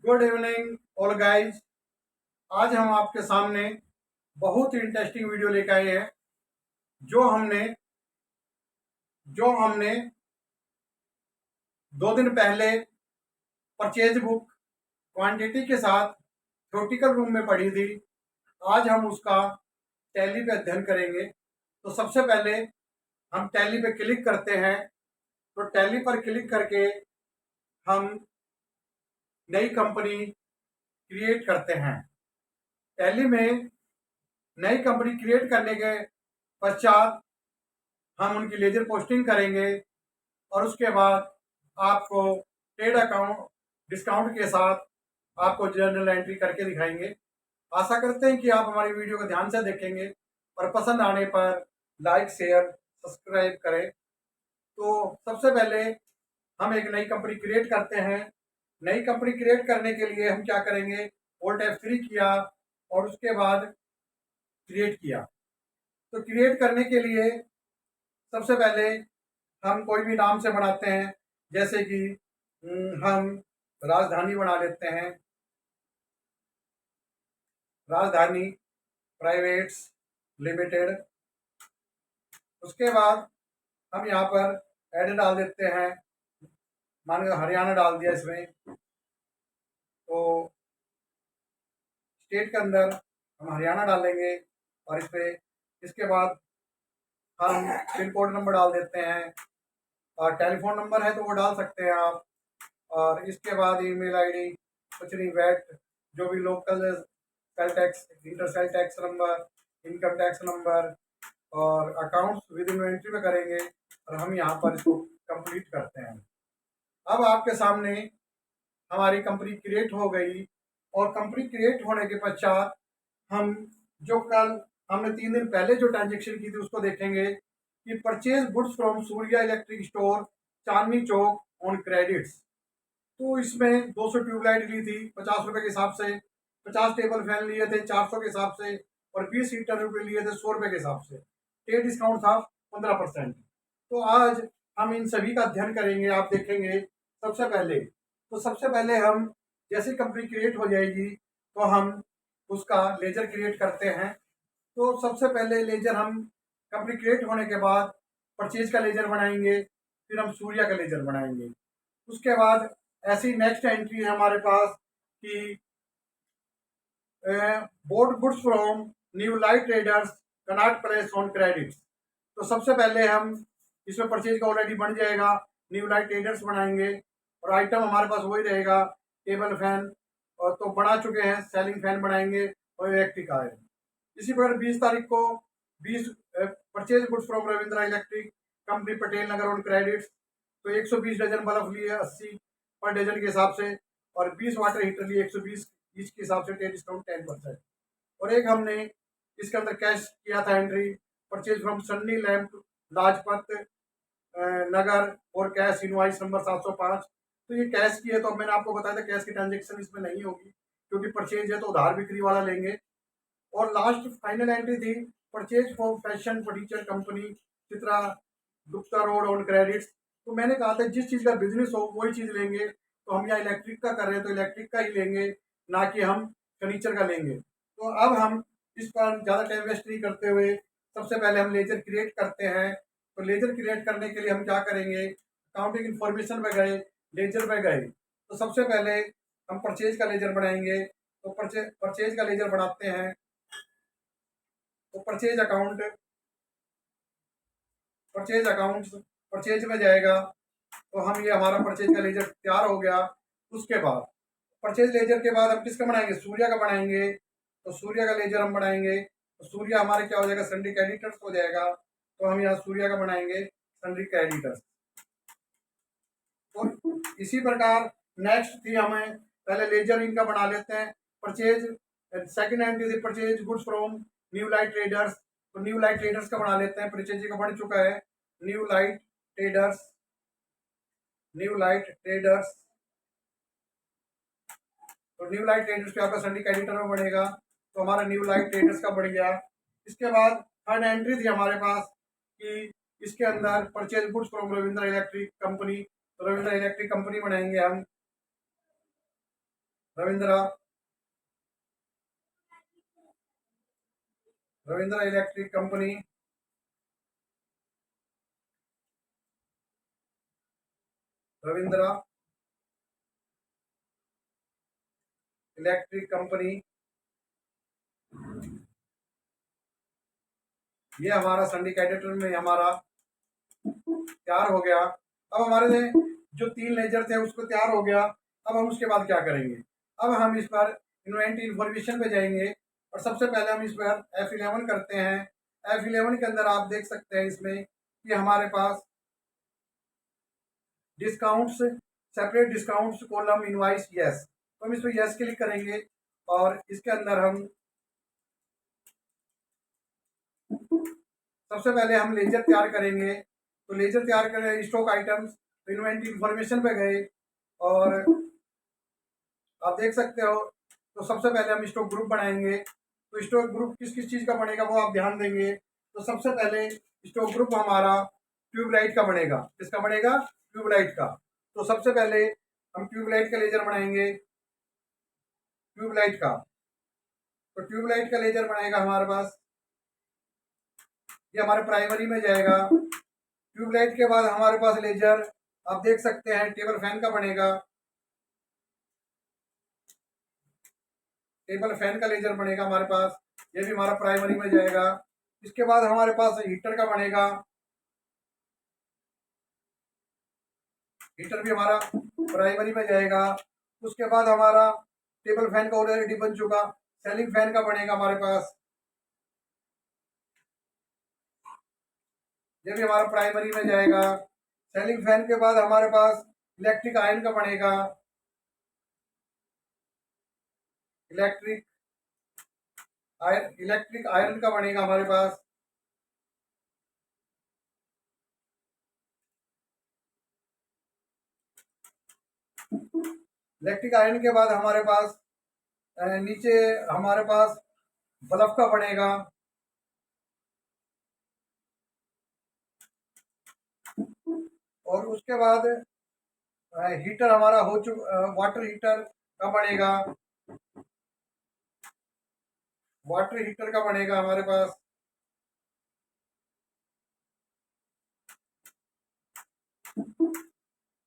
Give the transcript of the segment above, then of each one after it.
Good evening all guys. आज हम आपके सामने बहुत ही इंटरेस्टिंग वीडियो लेकर आए हैं। जो हमने जो हमने 2 दिन पहले परचेज बुक क्वांटिटी के साथ थ्योरेटिकल रूम में पढ़ी थी। आज हम उसका टैली पे अध्ययन करेंगे। तो सबसे पहले हम टैली पे क्लिक करते हैं। तो टैली पर क्लिक करके हम नई कंपनी क्रिएट करते हैं। टैली में नई कंपनी क्रिएट करने के पश्चात हम उनकी लेजर पोस्टिंग करेंगे और उसके बाद आपको ट्रेड अकाउंट डिस्काउंट के साथ आपको जर्नल एंट्री करके दिखाएंगे। आशा करते हैं कि आप हमारी वीडियो को ध्यान से देखेंगे और पसंद आने पर लाइक शेयर सब्सक्राइब करें। तो सबसे पहले हम एक नई कंपनी क्रिएट करते हैं। नई कंपनी क्रिएट करने के लिए हम क्या करेंगे, Alt F3 किया और उसके बाद क्रिएट किया। तो क्रिएट करने के लिए सबसे पहले हम कोई भी नाम से बनाते हैं, जैसे कि हम राजधानी बना लेते हैं, राजधानी प्राइवेट्स लिमिटेड। उसके बाद हम यहाँ पर ऐड डाल देते हैं, मान लो हरियाणा डाल दिया इसमें। तो स्टेट के अंदर हम हरियाणा डालेंगे और इसके बाद हम पिन कोड नंबर डाल देते हैं और टेलीफोन नंबर है तो वो डाल सकते हैं आप। और इसके बाद ईमेल आईडी, कुछ नहीं, वैट जो भी local sale tax, inter sale tax number, income tax number और अकाउंट्स विद इन्वेंट्री में करेंगे और हम यहाँ पर इसको कंप्लीट करते हैं। अब आपके सामने हमारी कंपनी क्रिएट हो गई और कंपनी क्रिएट होने के पश्चात हम जो कल हमने 3 दिन पहले जो ट्रांजेक्शन की थी उसको देखेंगे कि purchase goods from Surya electric store, Chandni Chowk on credits. तो इसमें 200 ट्यूबलाइट ली थी 50 रुपए के हिसाब से, 50 टेबल फैन लिए थे 400 के हिसाब से और 20 हीटर रुपये लिए थे 100 रुपए के हिसाब से। ट्रेड डिस्काउंट था 15%। तो आज हम इन सभी का अध्ययन करेंगे। आप देखेंगे सबसे पहले हम जैसे कंपनी क्रिएट हो जाएगी तो हम उसका लेजर क्रिएट करते हैं। तो सबसे पहले लेजर हम कंपनी क्रिएट होने के बाद परचेज का लेजर बनाएंगे, फिर हम सूर्या का लेजर बनाएंगे। उसके बाद ऐसी नेक्स्ट एंट्री है हमारे पास कि board goods from new light traders Connaught place on credits. तो सबसे पहले हम इसमें परचेज का ऑलरेडी बन जाएगा, न्यू लाइट ट्रेडर्स बनाएंगे और आइटम हमारे पास वही रहेगा, टेबल फैन और तो बना चुके हैं, सेलिंग फैन बनाएंगे और इलेक्ट्रिक आयरन। इसी प्रकार 20 तारीख को 20 purchase goods from Ravindra electric company Patel Nagar on credits. तो 120 डजन बल्ब लिए 80 पर डजन के हिसाब से और 20 वाटर हीटर लिए 120 ईच के हिसाब से, ट्रेड डिस्काउंट 10%। और एक हमने इसके अंदर कैश किया था entry, purchase from Sunny Lamp Lajpat Nagar और कैश इनवाइस नंबर 705। तो ये कैश की है। तो मैंने आपको बताया था कैश की ट्रांजेक्शन इसमें नहीं होगी क्योंकि परचेज है तो उधार बिक्री वाला लेंगे। और लास्ट फाइनल एंट्री थी purchase for fashion furniture company Chitra Gupta road on credits. तो मैंने कहा था जिस चीज़ का बिजनेस हो वही चीज़ लेंगे। तो हम यहाँ इलेक्ट्रिक का कर रहे हैं तो इलेक्ट्रिक का ही लेंगे, ना कि हम फर्नीचर का लेंगे। तो अब हम इस पर ज़्यादा टाइम वेस्ट नहीं करते हुए सबसे पहले हम लेजर क्रिएट करते हैं। तो लेजर क्रिएट करने के लिए हम क्या करेंगे, अकाउंटिंग इन्फॉर्मेशन में गए, लेजर में गए। तो सबसे पहले हम परचेज का लेजर बनाएंगे। तो परचेज का लेजर बनाते हैं। तो परचेज में जाएगा। तो हम ये हमारा परचेज का लेजर तैयार हो गया। उसके बाद परचेज लेजर के बाद हम किसका बनाएंगे, सूर्या का बनाएंगे। तो सूर्या का लेजर हम बनाएंगे। तो सूर्या हमारे क्या हो जाएगा, सन्ड्री क्रेडिटर्स हो जाएगा। तो हम यहाँ सूर्या का बनाएंगे, सन्ड्री क्रेडिटर्स। तो इसी प्रकार नेक्स्ट थी, हमें पहले लेजर इनका बना लेते हैं। परचेज सेकंड एंट्री थी purchase goods from new light traders. तो न्यू लाइट ट्रेडर्स का बना लेते हैं, परचेज का बन चुका है न्यू लाइट ट्रेडर्स। तो न्यू लाइट ट्रेडर्स पे आपका सन्ड्री क्रेडिटर में बनेगा। तो हमारा न्यू लाइट ट्रेडर्स का बढ़ गया। इसके बाद थर्ड एंट्री थी हमारे पास कि इसके अंदर purchase goods from Ravindra electric company. तो रविंद्रा इलेक्ट्रिक कंपनी बनाएंगे हम। Ravindra Ravindra electric company, Ravindra electric company, ये हमारा सिंडिकेटेड में हमारा तैयार हो गया। अब हमारे जो 3 लेजर थे उसको तैयार हो गया। अब हम उसके बाद क्या करेंगे? अब हम इस पर इन्वेंट इन्फॉर्मेशन पे जाएंगे और सबसे पहले हम इस पर F11 करते हैं। F11 के अंदर आप देख सकते हैं इसमें कि हमारे पास discounts, separate discounts column invoice yes, तो हम इस पर यस क्लिक करेंगे और इसके अंदर हम सबसे पहले हम लेजर तैयार करेंगे। तो लेजर तैयार करें, स्टॉक आइटम्स, तो इन्वेंट्री इंफॉर्मेशन पे गए और आप देख सकते हो। तो सबसे पहले हम स्टॉक ग्रुप बनाएंगे। तो स्टॉक ग्रुप किस किस चीज़ का बनेगा वो आप ध्यान देंगे। तो सबसे पहले स्टॉक ग्रुप हमारा ट्यूबलाइट का बनेगा। किसका बनेगा? ट्यूबलाइट का। तो सबसे पहले हम ट्यूबलाइट का लेजर बनाएंगे, ट्यूबलाइट का। तो ट्यूबलाइट का लेजर बनेगा हमारे पास, ये हमारे प्राइमरी में जाएगा। ट्यूबलाइट के बाद हमारे पास लेजर आप देख सकते हैं टेबल फैन का बनेगा, टेबल फैन का लेजर बनेगा हमारे पास, ये भी हमारा प्राइमरी में जाएगा। इसके बाद हमारे पास हीटर का बनेगा, हीटर भी हमारा प्राइमरी में जाएगा। उसके बाद हमारा टेबल फैन का ऑलरेडी बन चुका, सेलिंग फैन का बनेगा हमारे पास, ये भी हमारा प्राइमरी में जाएगा। सेलिंग फैन के बाद हमारे पास इलेक्ट्रिक आयरन का बनेगा, इलेक्ट्रिक इलेक्ट्रिक आयरन का बनेगा हमारे पास। इलेक्ट्रिक आयरन के बाद हमारे पास नीचे हमारे पास बल्ब का बनेगा, और उसके बाद हीटर हमारा हो चुका, वाटर हीटर का बनेगा, वाटर हीटर का बनेगा हमारे पास।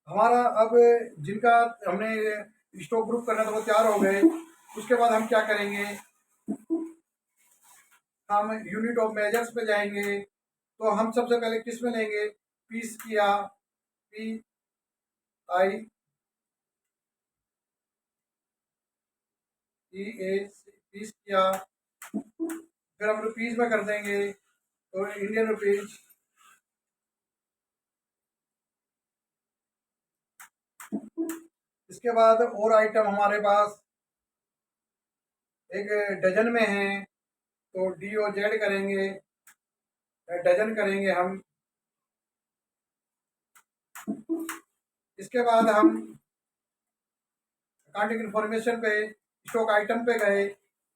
हमारा अब जिनका हमने स्टॉक ग्रुप करना था वो तैयार हो गए। उसके बाद हम क्या करेंगे? हम यूनिट ऑफ मेजर्स पे जाएंगे। तो हम सबसे पहले किस में लेंगे? पीस किया, P I E A, piece किया, फिर हम रुपीज में कर देंगे, तो इंडियन रुपीज। इसके बाद और आइटम हमारे पास एक डजन में है, तो DOZ करेंगे, डजन करेंगे हम। इसके बाद हम अकाउंटिंग इन्फॉर्मेशन पे स्टॉक आइटम पे गए।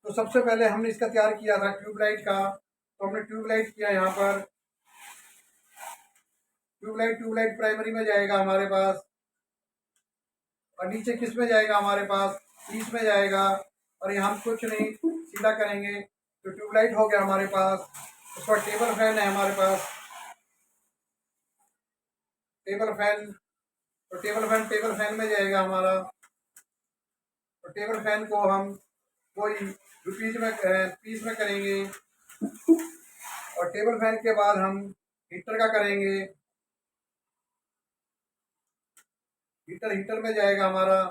तो सबसे पहले हमने इसका तैयार किया था ट्यूबलाइट का, तो हमने ट्यूबलाइट किया यहाँ पर। ट्यूबलाइट प्राइमरी में जाएगा हमारे पास, और नीचे किस में जाएगा हमारे पास? पीस में जाएगा। और यहाँ हम कुछ नहीं, सीधा करेंगे तो ट्यूबलाइट हो गया हमारे पास। उसका टेबल फैन है हमारे पास, टेबल फैन, तो टेबल फैन में जाएगा हमारा। तो टेबल फैन को हम कोई रुपीज में पीस में करेंगे, और टेबल फैन के बाद हम हीटर का करेंगे, हीटर में जाएगा हमारा।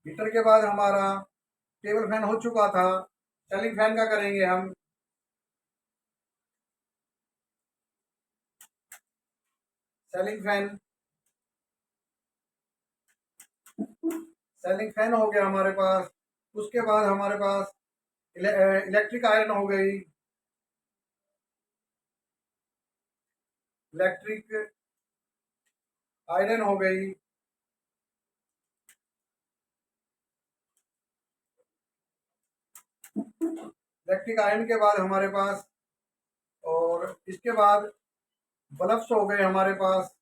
हीटर के बाद हमारा टेबल फैन हो चुका था, सीलिंग फैन का करेंगे हम। सीलिंग फैन, सीलिंग फैन हो गया हमारे पास। उसके बाद हमारे पास इलेक्ट्रिक आयरन हो गई, इलेक्ट्रिक आयरन हो गई। इलेक्ट्रिक आयरन के बाद हमारे पास, और इसके बाद बल्ब्स हो गए हमारे पास।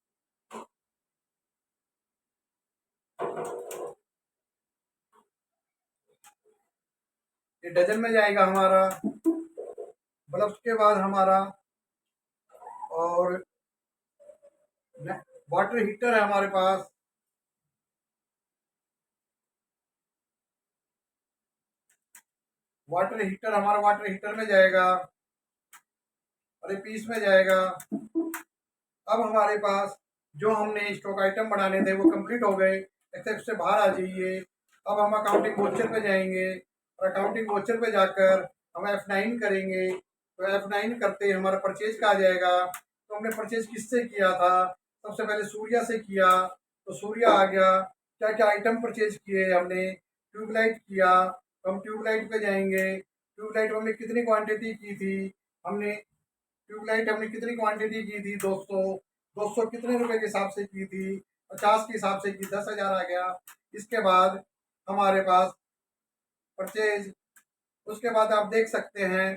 ये डजन में जाएगा हमारा। बल्ब के बाद हमारा और वाटर हीटर है हमारे पास। वाटर हीटर में जाएगा और ये पीस में जाएगा। अब हमारे पास जो हमने स्टॉक आइटम बनाने थे वो कंप्लीट हो गए। एक्सेप्ट से बाहर आ जाइए। अब हम अकाउंटिंग वोचर पे जाएंगे और अकाउंटिंग वोचर पे जाकर हम F9 करेंगे। तो F9 करते ही हमारा परचेज का आ जाएगा। तो हमने परचेज किससे किया था? सबसे पहले सूर्या से किया, तो सूर्या आ गया। क्या क्या आइटम परचेज किए हमने? ट्यूबलाइट किया, तो हम ट्यूबलाइट पे जाएंगे। ट्यूबलाइट हमने कितनी क्वांटिटी की थी? हमने ट्यूबलाइट हमने कितनी क्वांटिटी की थी? 200। 200 कितने रुपए के हिसाब से की थी? 50 के हिसाब से की, 10,000 आ गया। इसके बाद हमारे पास परचेज। उसके बाद आप देख सकते हैं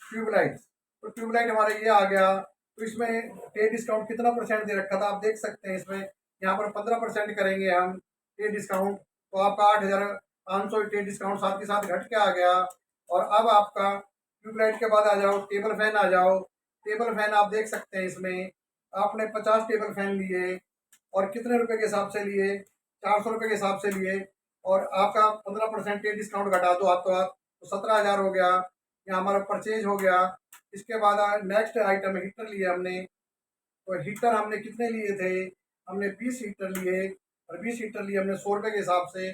ट्यूबलाइट। तो ट्यूबलाइट हमारा ये आ गया। तो इसमें पे डिस्काउंट कितना परसेंट दे रखा था आप देख सकते हैं। इसमें यहाँ पर 15% करेंगे हम पे डिस्काउंट, तो आपका 8,500 पे डिस्काउंट साथ के साथ घट के आ गया। और अब आपका ट्यूबलाइट के बाद आ जाओ, टेबल फैन आ जाओ। टेबल फैन आप देख सकते हैं इसमें आपने 50 टेबल फैन लिए और कितने रुपए के हिसाब से लिए? 400 रुपये के हिसाब से लिए। और आपका 15% पे डिस्काउंट घटा दो हाथों हाथ, तो 17,000 हो गया। यहाँ हमारा परचेज हो गया। इसके बाद नेक्स्ट आइटम हीटर लिए हमने। तो हीटर हमने कितने लिए थे? हमने 20 हीटर लिए और 20 हीटर लिए हमने 100 रुपये के हिसाब से।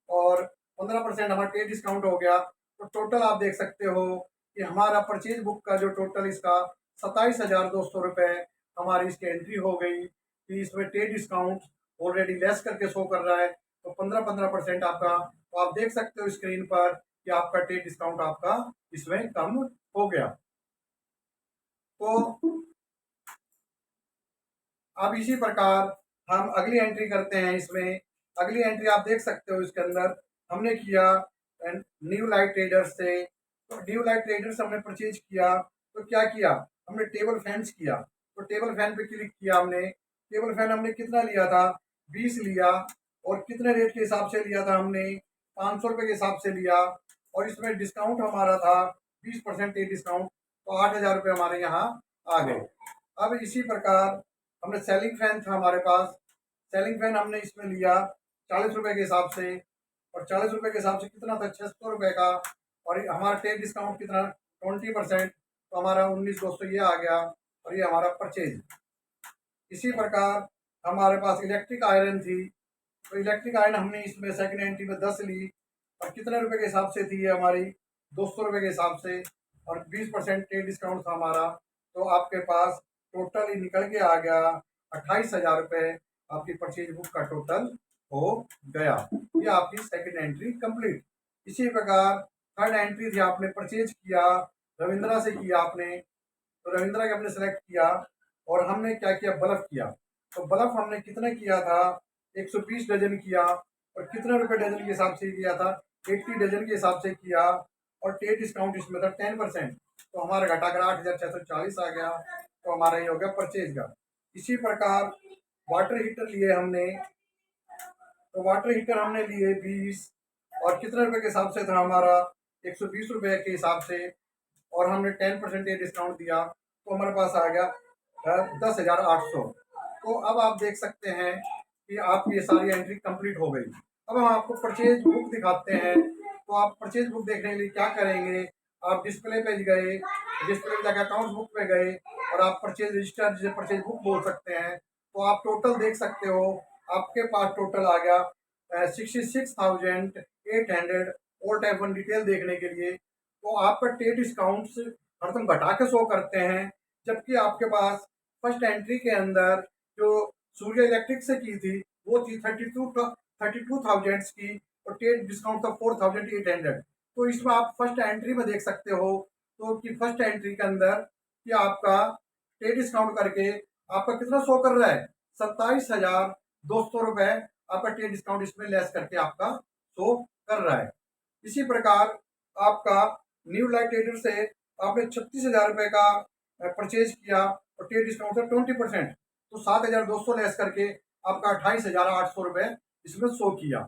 और 15% हमारा पे डिस्काउंट हो गया। तो टोटल आप देख सकते हो कि हमारा परचेज बुक का जो टोटल इसका 27,200 रुपये हमारी इसकी एंट्री हो गई। कि इसमें पे डिस्काउंट ऑलरेडी लेस करके शो कर रहा है, तो 15-15% आपका। तो आप देख सकते हो स्क्रीन पर कि आपका पे डिस्काउंट आपका इसमें कम हो गया। तो अब इसी प्रकार हम अगली एंट्री करते हैं इसमें। अगली एंट्री आप देख सकते हो इसके अंदर हमने किया न्यू लाइट ट्रेडर्स से। तो न्यू लाइट ट्रेडर्स हमने परचेज किया, तो क्या किया हमने? टेबल फैंस किया। तो टेबल फैन पे क्लिक किया हमने। टेबल फैन हमने कितना लिया था? 20 लिया। और कितने रेट के हिसाब से लिया था हमने? 500 रुपये के हिसाब से लिया। और इसमें डिस्काउंट हमारा था 20% डिस्काउंट, तो 8,000 रुपये हमारे यहाँ आ गए। अब इसी प्रकार हमने सेलिंग फैन था हमारे पास। सेलिंग फैन हमने इसमें लिया 40 रुपये के हिसाब से। और 40 रुपये के हिसाब से कितना था? 600 रुपये का। और हमारा टेक डिस्काउंट कितना? 20%, तो हमारा 19,200 ये आ गया। और ये हमारा परचेज। इसी प्रकार हमारे पास इलेक्ट्रिक आयरन थी। तो इलेक्ट्रिक आयरन हमने इसमें सेकंड एंट्री में 10 ली। और कितने रुपए के हिसाब से थी ये हमारी? 200 रुपये के हिसाब से। और 20% टेक डिस्काउंट था हमारा। तो आपके पास टोटल ही निकल के आ गया 28,000 रुपये। आपकी परचेज बुक का टोटल हो गया। ये आपकी सेकंड एंट्री कंप्लीट। इसी प्रकार थर्ड एंट्री थी, आपने परचेज किया रविंद्रा से किया आपने। तो रविंद्रा के हमने सेलेक्ट किया और हमने क्या किया? बल्ब किया। तो बल्ब हमने कितने किया था? 120 डजन किया। और कितने रुपए डजन के हिसाब से किया था? 80 डजन के हिसाब से किया। और टे डिस्काउंट इसमें था 10%, तो हमारा घटाकर 8,640 आ गया। तो हमारा ये हो गया परचेज का। इसी प्रकार वाटर हीटर लिए हमने। तो वाटर हीटर हमने लिए 20। और कितने रुपए के हिसाब से था हमारा? 120 रुपये के हिसाब से। और हमने 10% ये डिस्काउंट दिया, तो हमारे पास आ गया 10,800। तो अब आप देख सकते हैं कि आपकी ये सारी एंट्री कंप्लीट हो गई। अब हम आपको परचेज बुक दिखाते हैं। तो आप परचेज बुक देखने के लिए क्या करेंगे? आप डिस्प्ले पे गए, डिस्प्ले पे जाकर अकाउंट बुक पे गए और आप परचेज रजिस्टर, जिसे परचेज बुक बोल सकते हैं, तो आप टोटल देख सकते हो। आपके पास टोटल आ गया 66,800। ऑल टाइप वन डिटेल देखने के लिए तो आपका टे डिस्काउंट्स हरदम घटा के शो करते हैं। जबकि आपके पास फर्स्ट एंट्री के अंदर जो सूर्य इलेक्ट्रिक से की थी वो थी 32,000 की, और टेट डिस्काउंट था 4,800। तो इसमें आप फर्स्ट एंट्री में देख सकते हो तो कि फर्स्ट एंट्री के अंदर कि आपका टेट डिस्काउंट करके आपका कितना शो कर रहा है? 27,200 रुपये आपका टेट डिस्काउंट इसमें लेस करके आपका शो कर रहा है। इसी प्रकार आपका न्यू लाइट ट्रेडर से आपने 36,000 रुपये का परचेज किया और टेट डिस्काउंट था 20%, तो 7,200 लेस करके आपका 28,800 रुपये इसमें शो किया।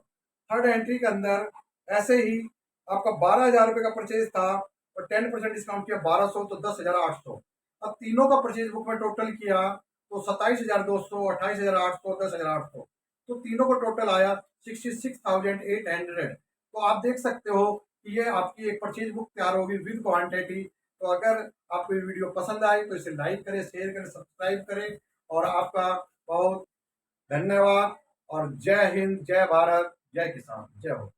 थर्ड एंट्री के अंदर ऐसे ही आपका 12,000 रुपये का परचेज था और 10% डिस्काउंट किया 1200, तो 10,800। अब तीनों का परचेज बुक में टोटल किया तो 27,200, 28,800, 10,800, तो तीनों को टोटल आया 66,800। तो आप देख सकते हो कि ये आपकी एक परचेज बुक तैयार होगी विद क्वांटिटी। तो अगर आपको ये वीडियो पसंद आए तो इसे लाइक करें, शेयर करें, सब्सक्राइब करें। और आपका बहुत धन्यवाद। और जय हिंद, जय भारत, जय किसान, जय हो।